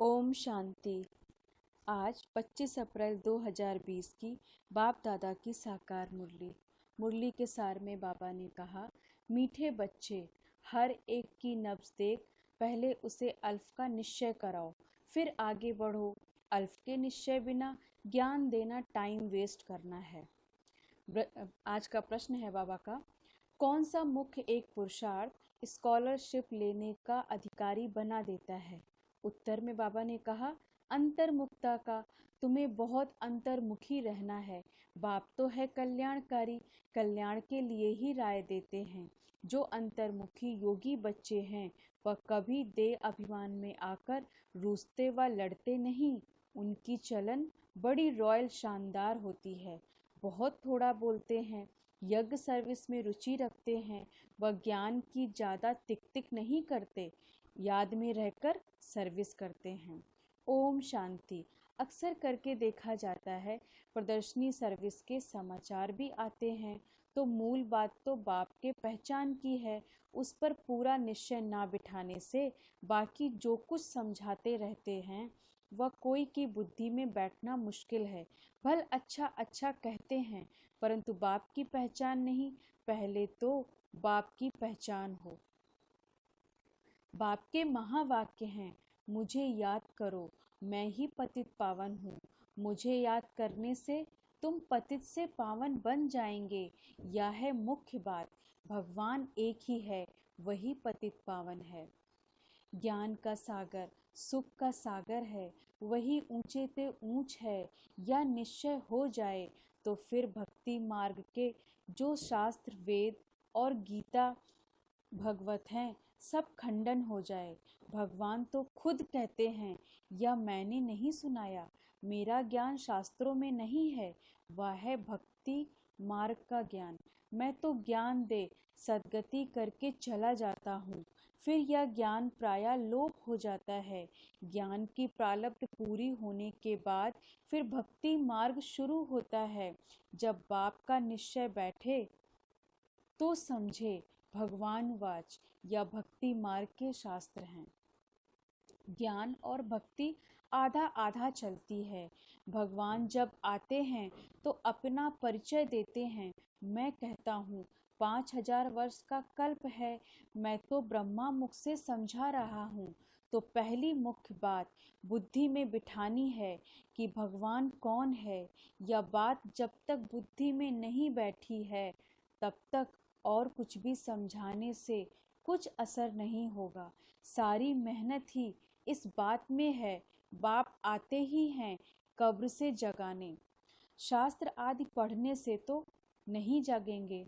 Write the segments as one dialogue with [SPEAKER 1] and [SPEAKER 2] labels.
[SPEAKER 1] ओम शांति। आज 25 अप्रैल 2020 की बाप दादा की साकार मुरली। मुरली के सार में बाबा ने कहा, मीठे बच्चे, हर एक की नब्ज देख पहले उसे अल्फ का निश्चय कराओ, फिर आगे बढ़ो। अल्फ के निश्चय बिना ज्ञान देना टाइम वेस्ट करना है। आज का प्रश्न है बाबा का, कौन सा मुख्य एक पुरुषार्थ स्कॉलरशिप लेने का अधिकारी बना देता है? उत्तर में बाबा ने कहा, अंतर्मुखता का। तुम्हें बहुत अंतर्मुखी रहना है। बाप तो है कल्याणकारी, कल्याण के लिए ही राय देते हैं। जो अंतर्मुखी योगी बच्चे हैं वह कभी देह अभिमान में आकर रूसते व लड़ते नहीं। उनकी चलन बड़ी रॉयल शानदार होती है। बहुत थोड़ा बोलते हैं, यज्ञ सर्विस में रुचि रखते हैं। वह ज्ञान की ज़्यादा तिक तिक नहीं करते, याद में रहकर सर्विस करते हैं। ओम शांति। अक्सर करके देखा जाता है प्रदर्शनी सर्विस के समाचार भी आते हैं, तो मूल बात तो बाप के पहचान की है। उस पर पूरा निश्चय ना बिठाने से बाकी जो कुछ समझाते रहते हैं वह कोई की बुद्धि में बैठना मुश्किल है। भल अच्छा अच्छा कहते हैं, परंतु बाप की पहचान नहीं। पहले तो बाप की पहचान हो। बाप के महावाक्य हैं, मुझे याद करो, मैं ही पतित पावन हूँ। मुझे याद करने से तुम पतित से पावन बन जाएंगे। यह है मुख्य बात। भगवान एक ही है, वही पतित पावन है। ज्ञान का सागर, सुख का सागर है, वही ऊंचे ते ऊंच है। या निश्चय हो जाए तो फिर भक्ति मार्ग के जो शास्त्र, वेद और गीता भगवत हैं, सब खंडन हो जाए। भगवान तो खुद कहते हैं, या मैंने नहीं सुनाया, मेरा ज्ञान शास्त्रों में नहीं है, वह है भक्ति मार्ग का ज्ञान। मैं तो ज्ञान दे सद्गति करके चला जाता हूँ, फिर यह ज्ञान प्रायः लोप हो जाता है। ज्ञान की प्रारब्ध पूरी होने के बाद फिर भक्ति मार्ग शुरू होता है। जब बाप का निश्चय बैठे तो समझे भगवान वाच या भक्ति मार्ग के शास्त्र हैं। ज्ञान और भक्ति आधा आधा चलती है। भगवान जब आते हैं तो अपना परिचय देते हैं। मैं कहता हूँ 5000 वर्ष का कल्प है, मैं तो ब्रह्मा मुख से समझा रहा हूँ। तो पहली मुख्य बात बुद्धि में बिठानी है कि भगवान कौन है। यह बात जब तक बुद्धि में नहीं बैठी है तब तक और कुछ भी समझाने से कुछ असर नहीं होगा। सारी मेहनत ही इस बात में है, बाप आते ही हैं कब्र से जगाने। शास्त्र आदि पढ़ने से तो नहीं जागेंगे।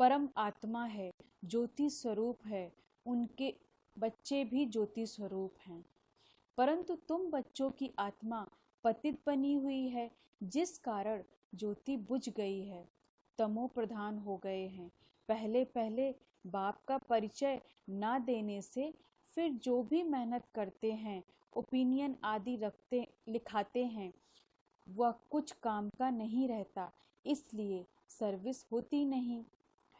[SPEAKER 1] परम आत्मा है, ज्योति स्वरूप है, उनके बच्चे भी ज्योति स्वरूप हैं। परंतु तुम बच्चों की आत्मा पतित बनी हुई है, जिस कारण ज्योति बुझ गई है, तमो प्रधान हो गए हैं। पहले पहले बाप का परिचय ना देने से फिर जो भी मेहनत करते हैं, ओपिनियन आदि रखते लिखाते हैं, वह कुछ काम का नहीं रहता। इसलिए सर्विस होती नहीं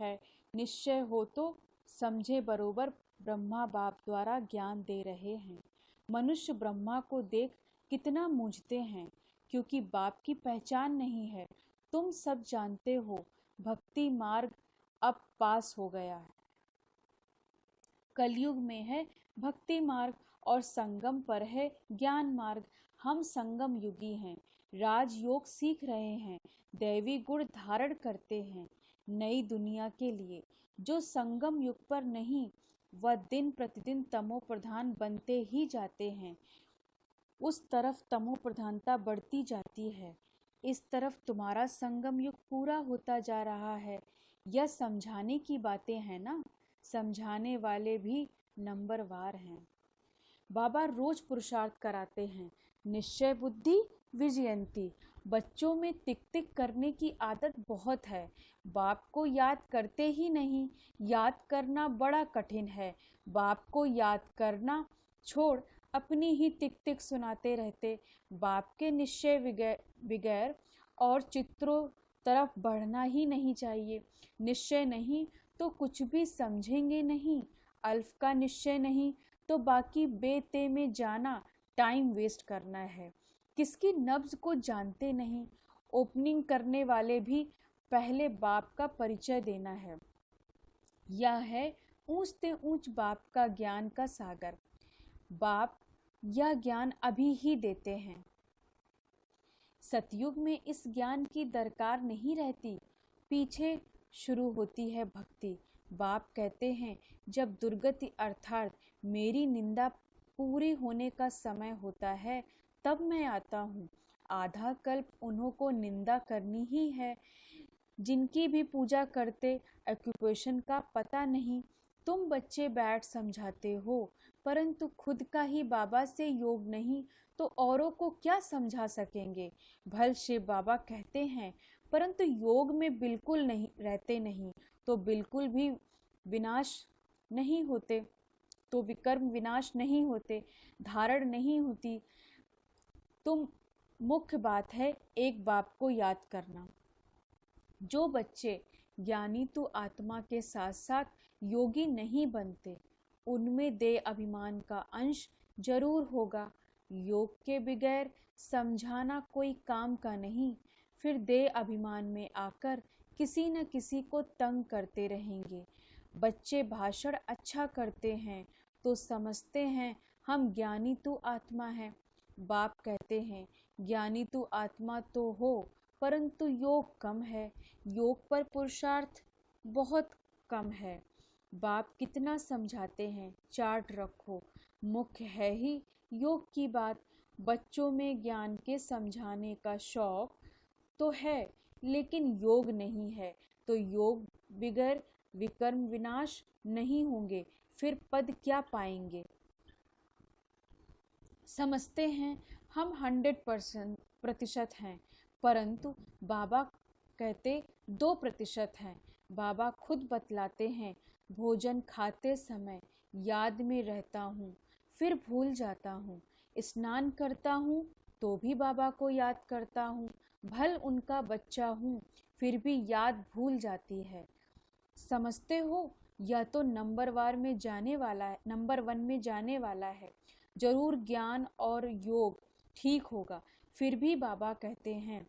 [SPEAKER 1] है। निश्चय हो तो समझे बरोबर ब्रह्मा बाप द्वारा ज्ञान दे रहे हैं। मनुष्य ब्रह्मा को देख कितना मूंझते हैं, क्योंकि बाप की पहचान नहीं है। तुम सब जानते हो, भक्ति मार्ग अब पास हो गया है। कलयुग में है भक्ति मार्ग और संगम पर है ज्ञान मार्ग। हम संगम युगी हैं, राजयोग सीख रहे हैं, दैवी गुण धारण करते हैं नई दुनिया के लिए। जो संगम युग पर नहीं, वह दिन प्रतिदिन तमो प्रधान बनते ही जाते हैं। उस तरफ तमो प्रधानता बढ़ती जाती है, इस तरफ तुम्हारा संगम युग पूरा होता जा रहा है। यह समझाने की बातें हैं ना, समझाने वाले भी नंबरवार हैं। बाबा रोज पुरुषार्थ कराते हैं, निश्चय बुद्धि विजयंती। बच्चों में टिक टिक करने की आदत बहुत है, बाप को याद करते ही नहीं। याद करना बड़ा कठिन है। बाप को याद करना छोड़ अपनी ही टिक टिक सुनाते रहते। बाप के निश्चय बगैर और चित्रों तरफ बढ़ना ही नहीं चाहिए। निश्चय नहीं तो कुछ भी समझेंगे नहीं। अल्फ का निश्चय नहीं तो बाकी बेते में जाना टाइम वेस्ट करना है। किसकी नब्ज को जानते नहीं, ओपनिंग करने वाले भी पहले बाप का परिचय देना है। यह है ऊंचते ऊंच बाप का ज्ञान का सागर। बाप यह ज्ञान अभी ही देते हैं। सतयुग में इस ज्ञान की दरकार नहीं रहती, पीछे शुरू होती है भक्ति। बाप कहते हैं जब दुर्गति अर्थात मेरी निंदा पूरी होने का समय होता है तब मैं आता हूँ। आधा कल्प उन्हों को निंदा करनी ही है, जिनकी भी पूजा करते ऑक्यूपेशन का पता नहीं। तुम बच्चे बैठ समझाते हो, परंतु खुद का ही बाबा से योग नहीं तो औरों को क्या समझा सकेंगे। भल शिव बाबा कहते हैं, परंतु योग में बिल्कुल नहीं रहते नहीं तो बिल्कुल भी विनाश नहीं होते, तो विकर्म विनाश नहीं होते, धारण नहीं होती। तुम मुख्य बात है एक बाप को याद करना। जो बच्चे ज्ञानी तो आत्मा के साथ साथ योगी नहीं बनते, उनमें देह अभिमान का अंश जरूर होगा। योग के बगैर समझाना कोई काम का नहीं, फिर देह अभिमान में आकर किसी न किसी को तंग करते रहेंगे। बच्चे भाषण अच्छा करते हैं तो समझते हैं हम ज्ञानी तो आत्मा है। बाप कहते हैं ज्ञानी तो आत्मा तो हो, परंतु योग कम है, योग पर पुरुषार्थ बहुत कम है। बाप कितना समझाते हैं, चार्ट रखो, मुख्य है ही योग की बात। बच्चों में ज्ञान के समझाने का शौक तो है, लेकिन योग नहीं है, तो योग बिगर विकर्म विनाश नहीं होंगे, फिर पद क्या पाएंगे। समझते हैं हम 100% हैं, परंतु बाबा कहते 2% हैं। बाबा खुद बतलाते हैं भोजन खाते समय याद में रहता हूँ, फिर भूल जाता हूँ। स्नान करता हूँ तो भी बाबा को याद करता हूँ। भल उनका बच्चा हूँ, फिर भी याद भूल जाती है। समझते हो, यह तो नंबर 1 में जाने वाला है। जरूर ज्ञान और योग ठीक होगा, फिर भी बाबा कहते हैं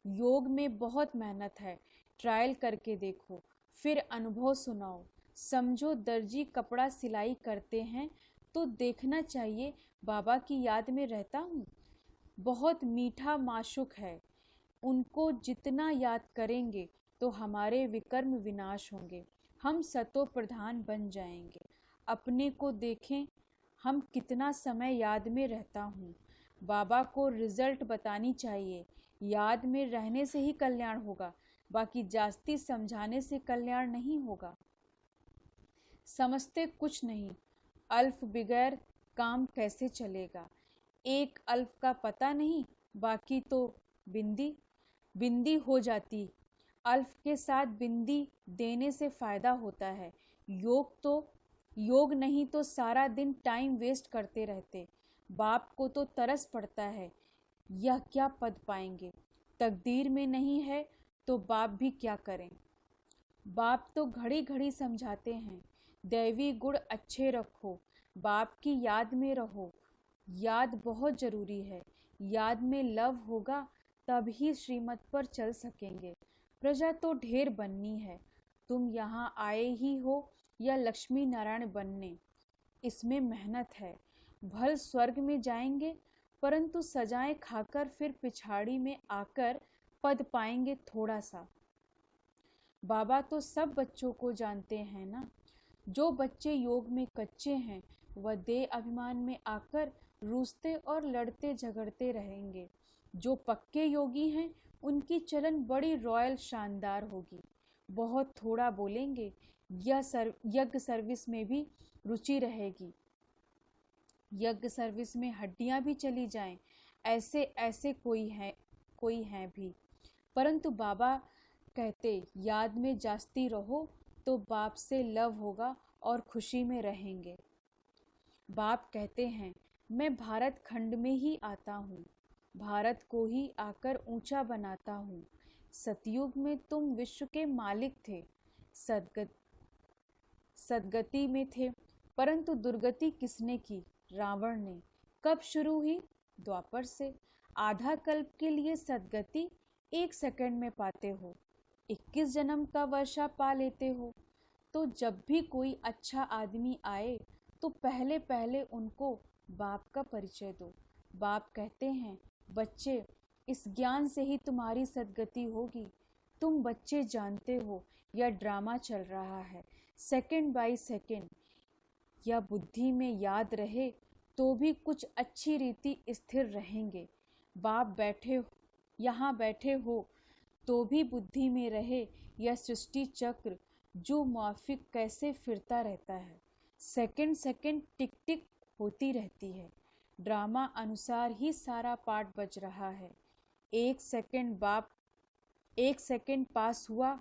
[SPEAKER 1] योग में बहुत मेहनत है, ट्रायल करके देखो, फिर अनुभव सुनाओ। समझो दर्जी कपड़ा सिलाई करते हैं तो देखना चाहिए बाबा की याद में रहता हूँ। बहुत मीठा माशुक है, उनको जितना याद करेंगे तो हमारे विकर्म विनाश होंगे, हम सतो प्रधान बन जाएंगे। अपने को देखें, हम कितना समय याद में रहता हूँ। बाबा को रिजल्ट बतानी चाहिए, याद में रहने से ही कल्याण होगा, बाकी जास्ती समझाने से कल्याण नहीं होगा। समझते कुछ नहीं, अल्फ बिगैर काम कैसे चलेगा। एक अल्फ का पता नहीं, बाकी तो बिंदी बिंदी हो जाती। अल्फ के साथ बिंदी देने से फायदा होता है। योग नहीं तो सारा दिन टाइम वेस्ट करते रहते। बाप को तो तरस पड़ता है, यह क्या पद पाएंगे। तकदीर में नहीं है तो बाप भी क्या करें। बाप तो घड़ी घड़ी समझाते हैं दैवी गुण अच्छे रखो, बाप की याद में रहो। याद बहुत जरूरी है, याद में लव होगा तब ही श्रीमत पर चल सकेंगे। प्रजा तो ढेर बननी है, तुम यहाँ आए ही हो या लक्ष्मी नारायण बनने, इसमें मेहनत है। भल स्वर्ग में जाएंगे, परंतु सजाएं खाकर फिर पिछाड़ी में आकर पद पाएंगे थोड़ा सा। बाबा तो सब बच्चों को जानते हैं ना। जो बच्चे योग में कच्चे हैं वह देह अभिमान में आकर रूसते और लड़ते झगड़ते रहेंगे। जो पक्के योगी हैं उनकी चलन बड़ी रॉयल शानदार होगी, बहुत थोड़ा बोलेंगे। यज्ञ सर्विस में भी रुचि रहेगी, यज्ञ सर्विस में हड्डियां भी चली जाएं, ऐसे ऐसे कोई है भी। परंतु बाबा कहते याद में जास्ती रहो तो बाप से लव होगा और खुशी में रहेंगे। बाप कहते हैं मैं भारत खंड में ही आता हूँ, भारत को ही आकर ऊंचा बनाता हूँ। सतयुग में तुम विश्व के मालिक थे, सदगति में थे, परंतु दुर्गति किसने की? रावण ने। कब शुरू हुई? द्वापर से। आधा कल्प के लिए सद्गति 1 सेकंड में पाते हो, 21 जन्म का वर्षा पा लेते हो। तो जब भी कोई अच्छा आदमी आए तो पहले पहले उनको बाप का परिचय दो। बाप कहते हैं, बच्चे, इस ज्ञान से ही तुम्हारी सद्गति होगी। तुम बच्चे जानते हो यह ड्रामा चल रहा है, सेकंड बाय सेकंड। या बुद्धि में याद रहे तो भी कुछ अच्छी रीति स्थिर रहेंगे। बाप बैठे यहाँ बैठे हो तो भी बुद्धि में रहे यह सृष्टि चक्र जो माफिक कैसे फिरता रहता है, सेकंड सेकंड टिक टिक होती रहती है। ड्रामा अनुसार ही सारा पाठ बज रहा है। 1 सेकंड पास हुआ,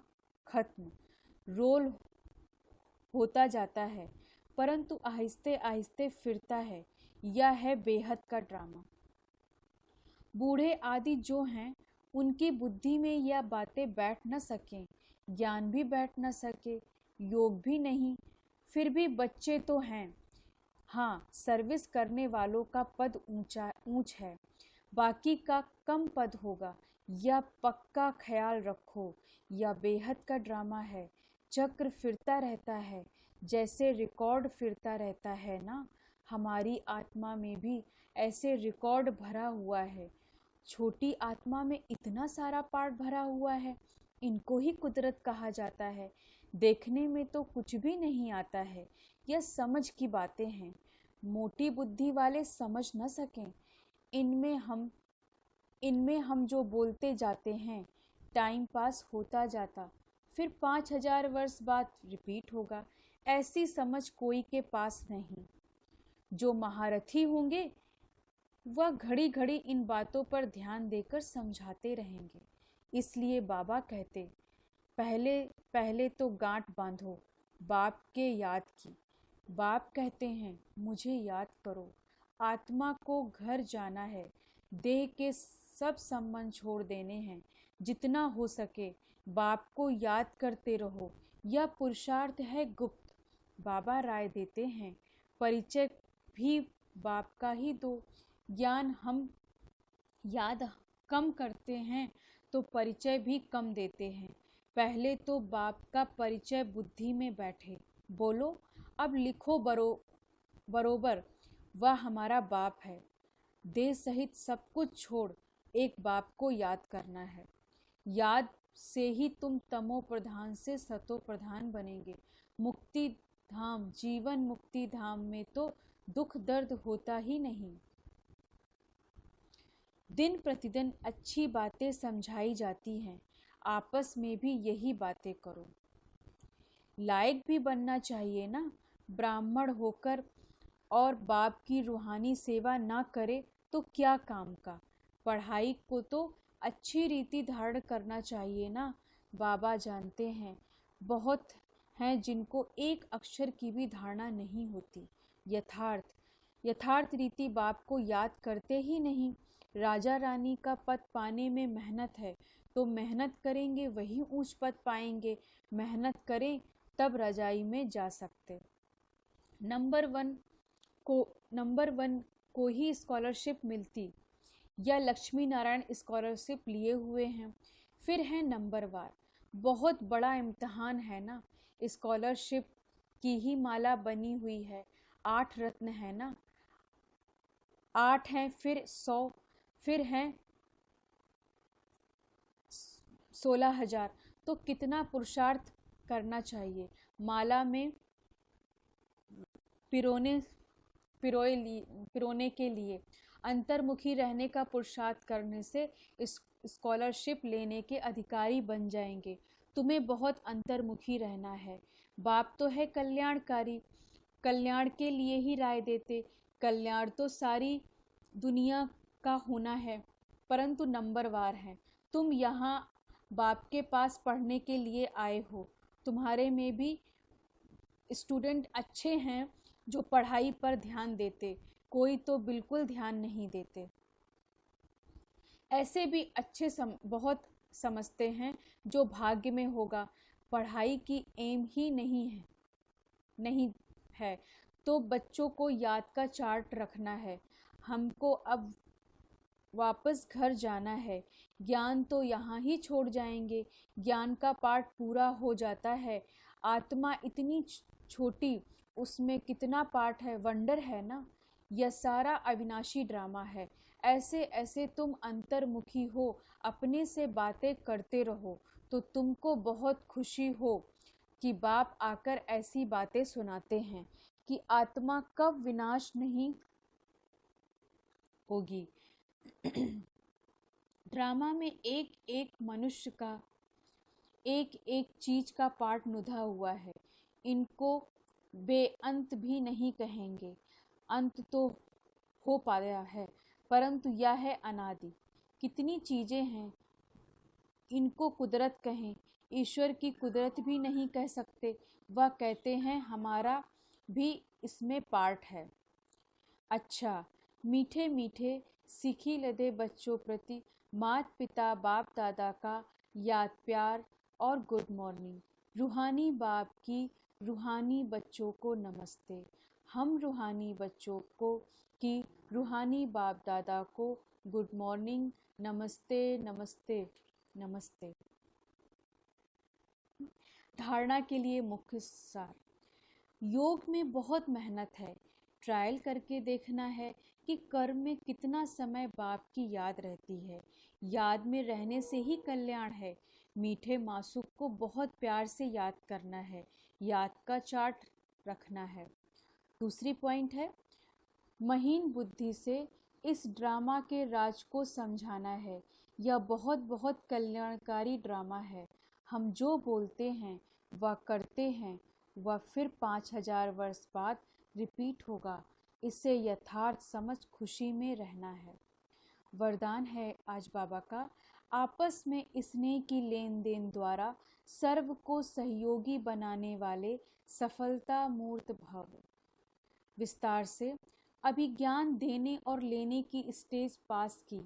[SPEAKER 1] खत्म। रोल होता जाता है परंतु आहिस्ते आहिस्ते फिरता है। यह है बेहद का ड्रामा। बूढ़े आदि जो हैं उनकी बुद्धि में यह बातें बैठ न सकें, ज्ञान भी बैठ न सके, योग भी नहीं, फिर भी बच्चे तो हैं। हाँ, सर्विस करने वालों का पद ऊंच है, बाकी का कम पद होगा, यह पक्का ख्याल रखो। यह बेहद का ड्रामा है। चक्र फिरता रहता है जैसे रिकॉर्ड फिरता रहता है ना। हमारी आत्मा में भी ऐसे रिकॉर्ड भरा हुआ है। छोटी आत्मा में इतना सारा पार्ट भरा हुआ है, इनको ही कुदरत कहा जाता है। देखने में तो कुछ भी नहीं आता है। यह समझ की बातें हैं, मोटी बुद्धि वाले समझ न सकें। इनमें हम जो बोलते जाते हैं, टाइम पास होता जाता, फिर 5000 वर्ष बाद रिपीट होगा। ऐसी समझ कोई के पास नहीं। जो महारथी होंगे वह घड़ी घड़ी इन बातों पर ध्यान देकर समझाते रहेंगे। इसलिए बाबा कहते, पहले पहले तो गांठ बांधो बाप के याद की। बाप कहते हैं, मुझे याद करो। आत्मा को घर जाना है, देह के सब संबंध छोड़ देने हैं। जितना हो सके बाप को याद करते रहो। यह पुरुषार्थ है गुप्त। बाबा राय देते हैं, परिचय भी बाप का ही दो। ज्ञान हम याद कम करते हैं तो परिचय भी कम देते हैं। पहले तो बाप का परिचय बुद्धि में बैठे। बोलो, अब लिखो बरोबर, वह हमारा बाप है। देह सहित सब कुछ छोड़ एक बाप को याद करना है। याद से ही तुम तमो प्रधान से सतो प्रधान बनेंगे। मुक्ति धाम, जीवन मुक्ति धाम में तो दुख दर्द होता ही नहीं। दिन प्रतिदिन अच्छी बातें समझाई जाती हैं। आपस में भी यही बातें करो। लायक भी बनना चाहिए ना। ब्राह्मण होकर और बाप की रूहानी सेवा ना करे तो क्या काम का। पढ़ाई को तो अच्छी रीति धारण करना चाहिए ना। बाबा जानते हैं, बहुत हैं जिनको एक अक्षर की भी धारणा नहीं होती। यथार्थ रीति बाप को याद करते ही नहीं। राजा रानी का पद पाने में मेहनत है तो मेहनत करेंगे वही ऊंच पद पाएंगे। मेहनत करें तब रजाई में जा सकते। नंबर वन को ही स्कॉलरशिप मिलती। या लक्ष्मी नारायण स्कॉलरशिप लिए हुए हैं। फिर है नंबर वार। बहुत बड़ा इम्तहान है ना। स्कॉलरशिप की ही माला बनी हुई है। 8 रत्न है ना। 8 हैं, फिर 100, फिर हैं 16,000। तो कितना पुरुषार्थ करना चाहिए माला में पिरोने के लिए। अंतर्मुखी रहने का पुरुषार्थ करने से इस स्कॉलरशिप लेने के अधिकारी बन जाएंगे। तुम्हें बहुत अंतर्मुखी रहना है। बाप तो है कल्याणकारी, कल्याण के लिए ही राय देते। कल्याण तो सारी दुनिया का होना है, परंतु नंबरवार है। तुम यहाँ बाप के पास पढ़ने के लिए आए हो। तुम्हारे में भी स्टूडेंट अच्छे हैं जो पढ़ाई पर ध्यान देते, कोई तो बिल्कुल ध्यान नहीं देते। ऐसे भी अच्छे बहुत समझते हैं जो भाग्य में होगा। पढ़ाई की एम ही नहीं है तो बच्चों को याद का चार्ट रखना है। हमको अब वापस घर जाना है। ज्ञान तो यहाँ ही छोड़ जाएंगे। ज्ञान का पाठ पूरा हो जाता है। आत्मा इतनी छोटी, उसमें कितना पाठ है, वंडर है ना। यह सारा अविनाशी ड्रामा है। ऐसे ऐसे तुम अंतर्मुखी हो, अपने से बातें करते रहो, तो तुमको बहुत खुशी हो कि बाप आकर ऐसी बातें सुनाते हैं कि आत्मा कब विनाश नहीं होगी। ड्रामा में एक एक मनुष्य का, एक एक चीज का पार्ट नुधा हुआ है। इनको बेअंत भी नहीं कहेंगे। अंत तो हो पाया है, परंतु यह है अनादि। कितनी चीजें हैं, इनको कुदरत कहें, ईश्वर की कुदरत भी नहीं कह सकते। वह कहते हैं हमारा भी इसमें पार्ट है। अच्छा, मीठे मीठे सीखी लदे बच्चों प्रति मात पिता बाप दादा का याद प्यार और गुड मॉर्निंग। रूहानी बाप की रूहानी बच्चों को नमस्ते। हम रूहानी बच्चों को की रूहानी बाप दादा को गुड मॉर्निंग, नमस्ते नमस्ते नमस्ते। धारणा के लिए मुख्य सार। योग में बहुत मेहनत है। ट्रायल करके देखना है कि कर्म में कितना समय बाप की याद रहती है। याद में रहने से ही कल्याण है। मीठे मासूक को बहुत प्यार से याद करना है। याद का चार्ट रखना है। दूसरी पॉइंट है, महीन बुद्धि से इस ड्रामा के राज को समझाना है। यह बहुत बहुत कल्याणकारी ड्रामा है। हम जो बोलते हैं वह करते हैं, वह फिर 5000 वर्ष बाद रिपीट होगा। इसे यथार्थ समझ खुशी में रहना है। वरदान है आज बाबा का, आपस में स्नेह की लेन देन द्वारा सर्व को सहयोगी बनाने वाले सफलता मूर्त भव। विस्तार से, अभी ज्ञान देने और लेने की स्टेज पास की।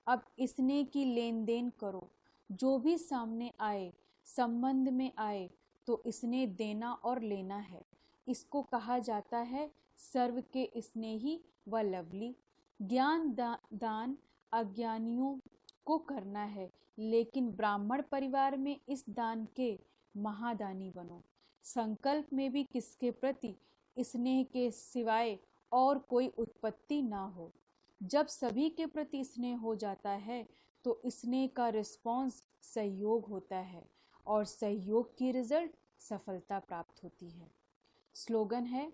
[SPEAKER 1] अब स्नेह की लेन देन करो। जो भी सामने आए, संबंध में आए, तो स्नेह देना और लेना है। इसको कहा जाता है सर्व के स्नेही व लवली। ज्ञान दान अज्ञानियों को करना है, लेकिन ब्राह्मण परिवार में इस दान के महादानी बनो। संकल्प में भी किसके प्रति स्नेह के सिवाय और कोई उत्पत्ति ना हो। जब सभी के प्रति स्नेह हो जाता है तो स्नेह का रिस्पॉन्स सहयोग होता है और सहयोग की रिजल्ट सफलता प्राप्त होती है। स्लोगन है,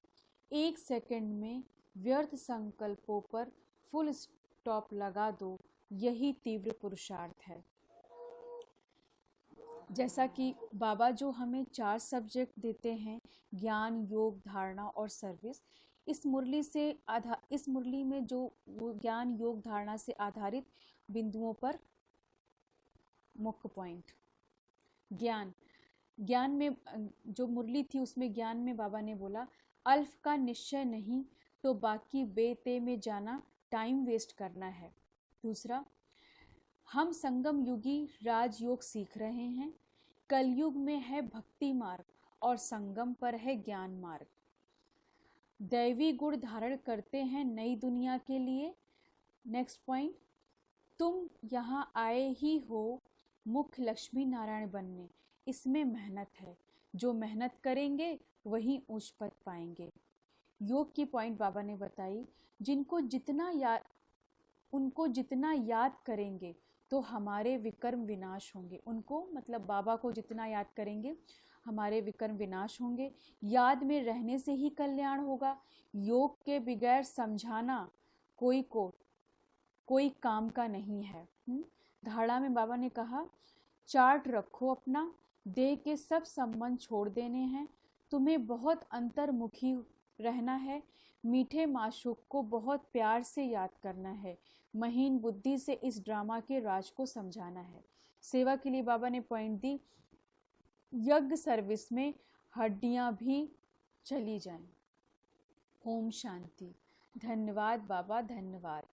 [SPEAKER 1] 1 सेकंड में व्यर्थ संकल्पों पर फुल स्टॉप लगा दो, यही तीव्र पुरुषार्थ है। जैसा कि बाबा जो हमें 4 सब्जेक्ट देते हैं, ज्ञान योग धारणा और सर्विस, इस मुरली में जो वो ज्ञान योग धारणा से आधारित बिंदुओं पर मुख्य पॉइंट। ज्ञान में जो मुरली थी उसमें ज्ञान में बाबा ने बोला, अल्फ का निश्चय नहीं तो बाकी बेते में जाना टाइम वेस्ट करना है। दूसरा, हम संगम युगी राजयोग सीख रहे हैं। कलयुग में है भक्ति मार्ग और संगम पर है ज्ञान मार्ग। दैवी गुण धारण करते हैं नई दुनिया के लिए। नेक्स्ट पॉइंट, तुम यहाँ आए ही हो मुख्य लक्ष्मी नारायण बनने। इसमें मेहनत है। जो मेहनत करेंगे वही उच्च पद पाएंगे। योग की पॉइंट बाबा ने बताई, उनको जितना याद करेंगे तो हमारे विकर्म विनाश होंगे। उनको मतलब बाबा को जितना याद करेंगे हमारे विकर्म विनाश होंगे। याद में रहने से ही कल्याण होगा। योग के बगैर समझाना कोई काम का नहीं है। धारणा में बाबा ने कहा, चार्ट रखो अपना, देह के सब संबंध छोड़ देने हैं। तुम्हें बहुत अंतर्मुखी रहना है। मीठे माशूक को बहुत प्यार से याद करना है। महीन बुद्धि से इस ड्रामा के राज को समझाना है। सेवा के लिए बाबा ने पॉइंट दी, यज्ञ सर्विस में हड्डियां भी चली जाएं। ओम शांति। धन्यवाद बाबा, धन्यवाद।